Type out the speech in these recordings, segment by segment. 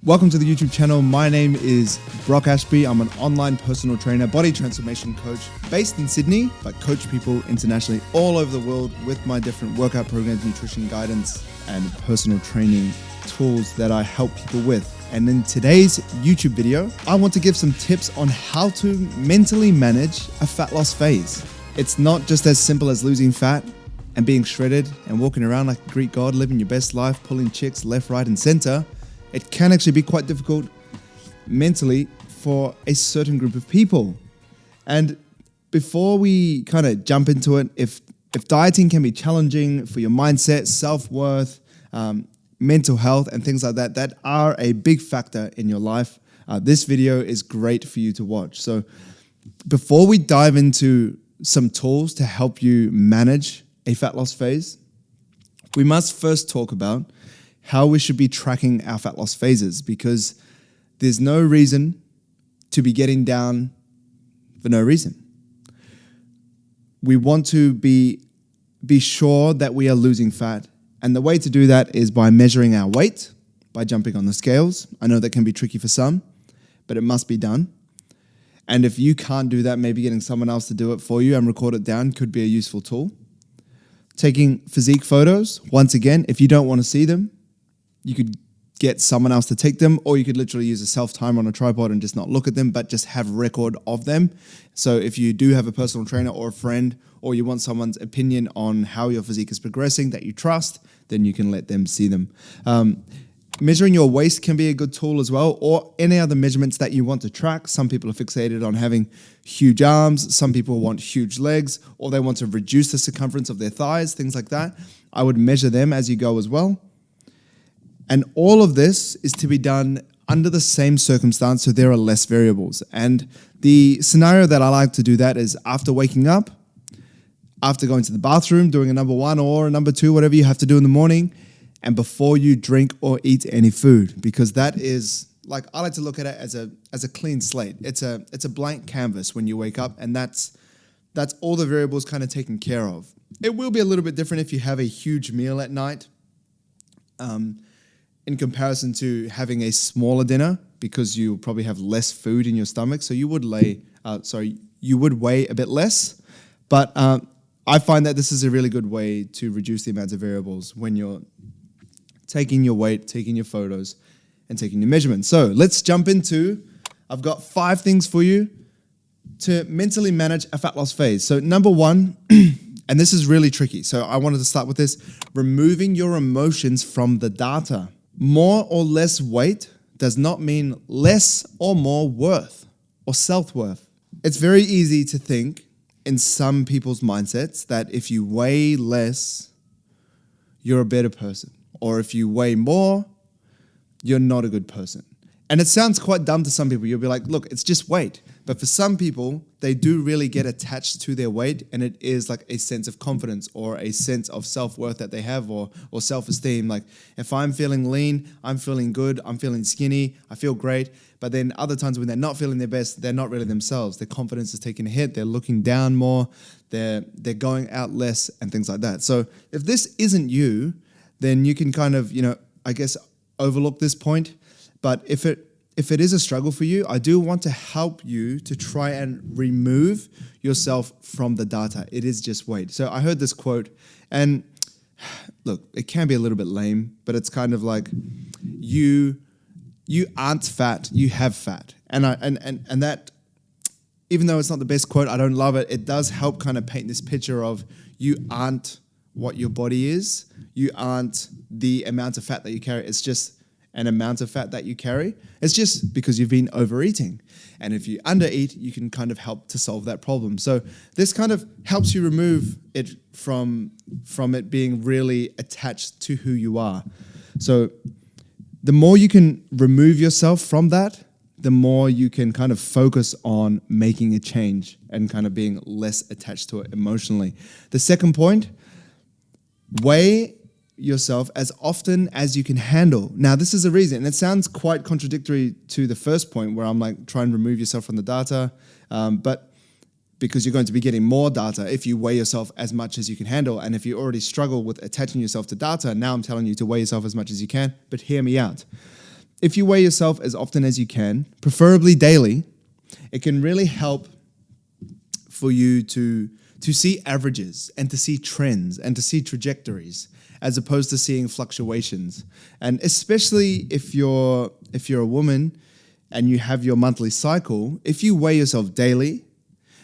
Welcome to the YouTube channel. My name is Brock Ashby. I'm an online personal trainer, body transformation coach based in Sydney, but coach people internationally all over the world with my different workout programs, nutrition guidance, and personal training tools that I help people with. And in today's YouTube video, I want to give some tips on how to mentally manage a fat loss phase. It's not just as simple as losing fat and being shredded and walking around like a Greek god, living your best life, pulling chicks left, right, and center. It can actually be quite difficult mentally for a certain group of people. And before we kind of jump into it, if dieting can be challenging for your mindset, self-worth, mental health, and things like that, that are a big factor in your life, this video is great for you to watch. So before we dive into some tools to help you manage a fat loss phase, we must first talk about how we should be tracking our fat loss phases, because there's no reason to be getting down for no reason. We want to be sure that we are losing fat. And the way to do that is by measuring our weight, by jumping on the scales. I know that can be tricky for some, but it must be done. And if you can't do that, maybe getting someone else to do it for you and record it down could be a useful tool. Taking physique photos, once again, if you don't want to see them, you could get someone else to take them, or you could literally use a self-timer on a tripod and just not look at them, but just have record of them. So if you do have a personal trainer or a friend, or you want someone's opinion on how your physique is progressing that you trust, then you can let them see them. Measuring your waist can be a good tool as well, or any other measurements that you want to track. Some people are fixated on having huge arms. Some people want huge legs, or they want to reduce the circumference of their thighs, things like that. I would measure them as you go as well. And all of this is to be done under the same circumstance, so there are less variables. And the scenario that I like to do that is after waking up, after going to the bathroom, doing a number one or a number two, whatever you have to do in the morning, and before you drink or eat any food, because that is, like, I like to look at it as a clean slate. It's a blank canvas when you wake up, and that's all the variables kind of taken care of. It will be a little bit different if you have a huge meal at night, in comparison to having a smaller dinner, because you probably have less food in your stomach. So you would you would weigh a bit less. But I find that this is a really good way to reduce the amount of variables when you're taking your weight, taking your photos, and taking your measurements. So let's jump into, I've got 5 things for you to mentally manage a fat loss phase. So number 1, and this is really tricky, so I wanted to start with this, removing your emotions from the data. More or less weight does not mean less or more worth or self-worth. It's very easy to think in some people's mindsets that if you weigh less, you're a better person. Or if you weigh more, you're not a good person. And it sounds quite dumb to some people. You'll be like, look, it's just weight. But for some people, they do really get attached to their weight, and it is like a sense of confidence or a sense of self-worth that they have, or self-esteem. Like, if I'm feeling lean, I'm feeling good, I'm feeling skinny, I feel great. But then other times when they're not feeling their best, they're not really themselves. Their confidence is taking a hit, they're looking down more, they're going out less, and things like that. So if this isn't you, then you can kind of, I guess, overlook this point. But if it is a struggle for you, I do want to help you to try and remove yourself from the data. It is just weight. So I heard this quote, and look, it can be a little bit lame, but it's kind of like, you aren't fat, you have fat. And that, even though it's not the best quote, I don't love it. It does help kind of paint this picture of you aren't what your body is. You aren't the amount of fat that you carry. It's just an amount of fat that you carry. It's just because you've been overeating. And if you undereat, you can kind of help to solve that problem. So this kind of helps you remove it from it being really attached to who you are. So the more you can remove yourself from that, the more you can kind of focus on making a change and kind of being less attached to it emotionally. The second point, weigh yourself as often as you can handle. Now, this is a reason, and it sounds quite contradictory to the first point where I'm like, try and remove yourself from the data, but because you're going to be getting more data if you weigh yourself as much as you can handle. And if you already struggle with attaching yourself to data, now I'm telling you to weigh yourself as much as you can, but hear me out. if you weigh yourself as often as you can, preferably daily, it can really help for you to see averages and to see trends and to see trajectories as opposed to seeing fluctuations. And especially if you're a woman and you have your monthly cycle, if you weigh yourself daily,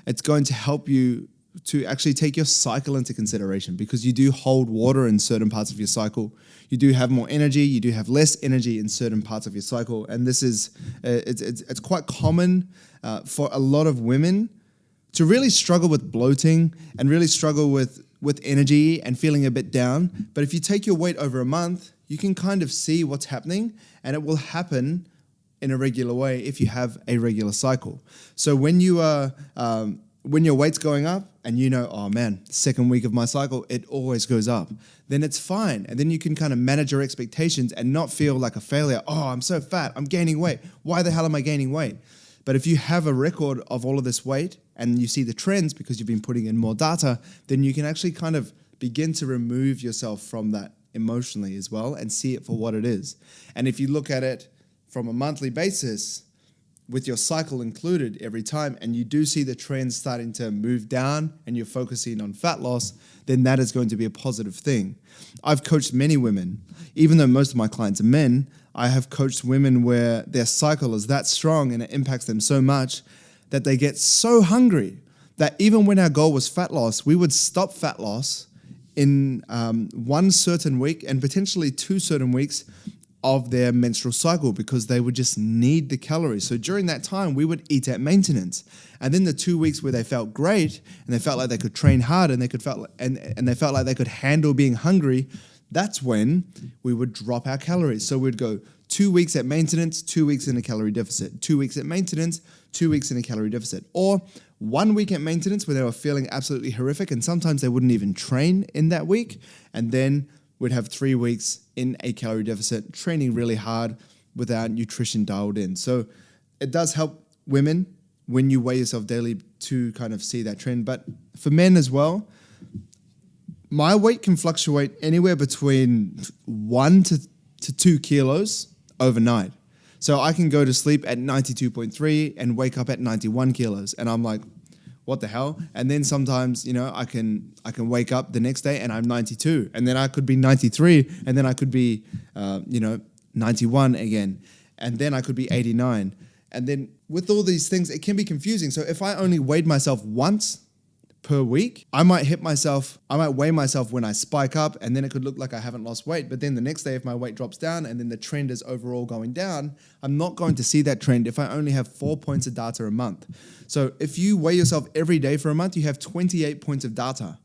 it's going to help you to actually take your cycle into consideration, because you do hold water in certain parts of your cycle. You do have more energy, you do have less energy in certain parts of your cycle. And this is, it's quite common for a lot of women to really struggle with bloating and really struggle with energy and feeling a bit down. But if you take your weight over a month, you can kind of see what's happening, and it will happen in a regular way if you have a regular cycle. So when you are when your weight's going up and you know, oh man, second week of my cycle, it always goes up, then it's fine. And then you can kind of manage your expectations and not feel like a failure. Oh, I'm so fat, I'm gaining weight. Why the hell am I gaining weight? But if you have a record of all of this weight and you see the trends because you've been putting in more data, then you can actually kind of begin to remove yourself from that emotionally as well and see it for what it is. And if you look at it from a monthly basis, with your cycle included every time, and you do see the trends starting to move down and you're focusing on fat loss, then that is going to be a positive thing. I've coached many women. Even though most of my clients are men, I have coached women where their cycle is that strong and it impacts them so much that they get so hungry that even when our goal was fat loss, we would stop fat loss in one certain week and potentially 2 certain weeks of their menstrual cycle, because they would just need the calories. So during that time, we would eat at maintenance. And then the 2 weeks where they felt great and they felt like they could train hard and they felt like they could handle being hungry, that's when we would drop our calories. So we'd go 2 weeks at maintenance, 2 weeks in a calorie deficit, 2 weeks at maintenance, 2 weeks in a calorie deficit, or 1 week at maintenance where they were feeling absolutely horrific and sometimes they wouldn't even train in that week, and then we'd have 3 weeks in a calorie deficit, training really hard with our nutrition dialed in. So it does help women when you weigh yourself daily to kind of see that trend. But for men as well, my weight can fluctuate anywhere between 1 to 2 kilos overnight. So I can go to sleep at 92.3 and wake up at 91 kilos. And I'm like, what the hell? And then sometimes, I can wake up the next day and I'm 92, and then I could be 93, and then I could be, 91 again, and then I could be 89. And then with all these things, it can be confusing. So if I only weighed myself once per week, I might weigh myself when I spike up, and then it could look like I haven't lost weight. But then the next day, if my weight drops down and then the trend is overall going down, I'm not going to see that trend if I only have 4 points of data a month. So if you weigh yourself every day for a month, you have 28 points of data.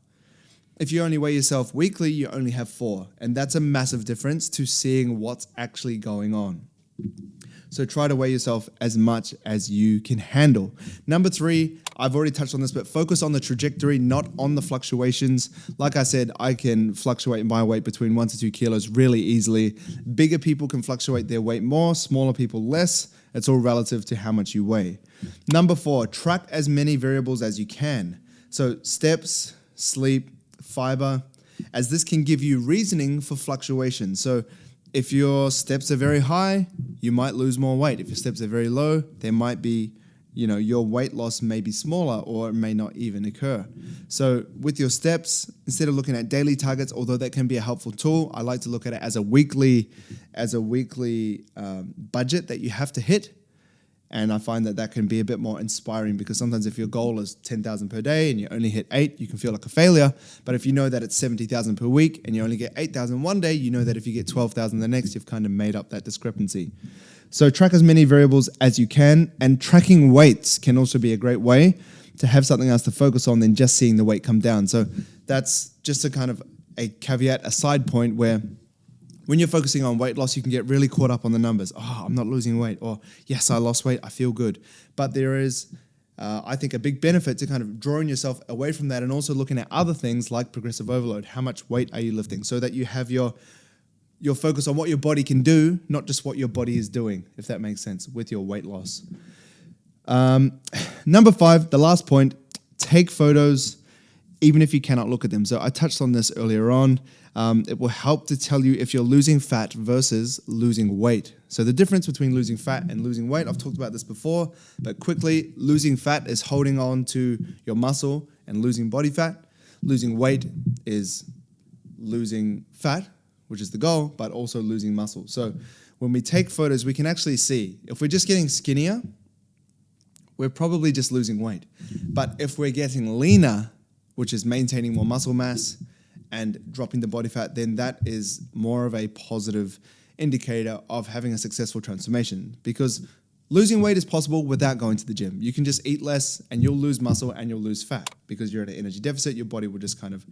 If you only weigh yourself weekly, you only have 4. And that's a massive difference to seeing what's actually going on. So try to weigh yourself as much as you can handle. Number 3, I've already touched on this, but focus on the trajectory, not on the fluctuations. Like I said, I can fluctuate my weight between 1 to 2 kilos really easily. Bigger people can fluctuate their weight more, smaller people less. It's all relative to how much you weigh. Number 4, track as many variables as you can. So steps, sleep, fiber, as this can give you reasoning for fluctuation. So if your steps are very high, you might lose more weight. If your steps are very low, there might be, your weight loss may be smaller or it may not even occur. So with your steps, instead of looking at daily targets, although that can be a helpful tool, I like to look at it as a weekly budget that you have to hit. And I find that can be a bit more inspiring, because sometimes if your goal is 10,000 per day and you only hit 8, you can feel like a failure. But if you know that it's 70,000 per week and you only get 8,000 one day, you know that if you get 12,000 the next, you've kind of made up that discrepancy. So track as many variables as you can, and tracking weights can also be a great way to have something else to focus on than just seeing the weight come down. So that's just a kind of a caveat, a side point where when you're focusing on weight loss, you can get really caught up on the numbers. Oh, I'm not losing weight. Or, yes, I lost weight. I feel good. But there is, I think, a big benefit to kind of drawing yourself away from that and also looking at other things like progressive overload. How much weight are you lifting? So that you have your focus on what your body can do, not just what your body is doing, if that makes sense, with your weight loss. Number 5, the last point, take photos even if you cannot look at them. So I touched on this earlier on. It will help to tell you if you're losing fat versus losing weight. So the difference between losing fat and losing weight, I've talked about this before, but quickly, losing fat is holding on to your muscle and losing body fat. Losing weight is losing fat, which is the goal, but also losing muscle. So when we take photos, we can actually see if we're just getting skinnier, we're probably just losing weight. But if we're getting leaner, which is maintaining more muscle mass and dropping the body fat, then that is more of a positive indicator of having a successful transformation, because losing weight is possible without going to the gym. You can just eat less and you'll lose muscle and you'll lose fat because you're at an energy deficit. Your body will just kind of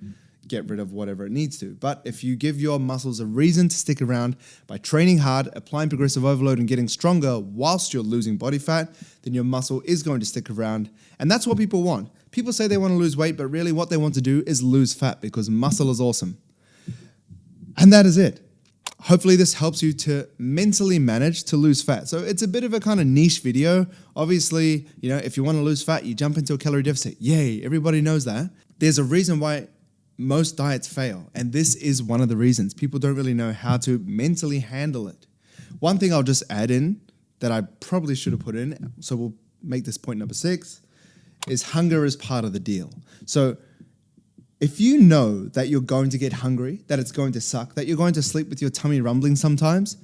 get rid of whatever it needs to. But if you give your muscles a reason to stick around by training hard, applying progressive overload and getting stronger whilst you're losing body fat, then your muscle is going to stick around. And that's what people want. People say they want to lose weight, but really what they want to do is lose fat because muscle is awesome. And that is it. Hopefully this helps you to mentally manage to lose fat. So it's a bit of a kind of niche video. Obviously, if you want to lose fat, you jump into a calorie deficit. Yay, everybody knows that. There's a reason why most diets fail, and this is one of the reasons. People don't really know how to mentally handle it. One thing I'll just add in that I probably should have put in, so we'll make this point number 6, is hunger is part of the deal. So if you know that you're going to get hungry, that it's going to suck, that you're going to sleep with your tummy rumbling sometimes,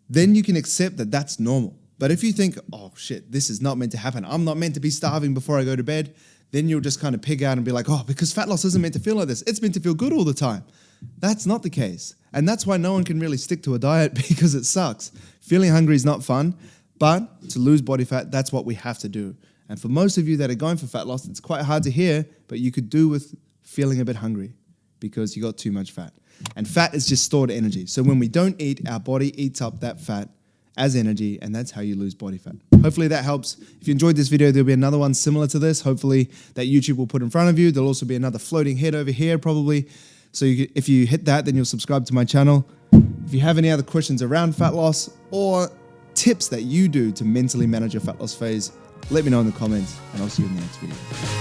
then you can accept that that's normal. But if you think, oh shit, this is not meant to happen, I'm not meant to be starving before I go to bed, then you'll just kind of pig out and be like, oh, because fat loss isn't meant to feel like this. It's meant to feel good all the time. That's not the case. And that's why no one can really stick to a diet, because it sucks. Feeling hungry is not fun, but to lose body fat, that's what we have to do. And for most of you that are going for fat loss, it's quite hard to hear, but you could do with feeling a bit hungry because you got too much fat. And fat is just stored energy. So when we don't eat, our body eats up that fat as energy, and that's how you lose body fat. Hopefully that helps. If you enjoyed this video, there'll be another one similar to this. Hopefully that YouTube will put in front of you. There'll also be another floating head over here probably. So if you hit that, then you'll subscribe to my channel. If you have any other questions around fat loss or tips that you do to mentally manage your fat loss phase, let me know in the comments, and I'll see you in the next video.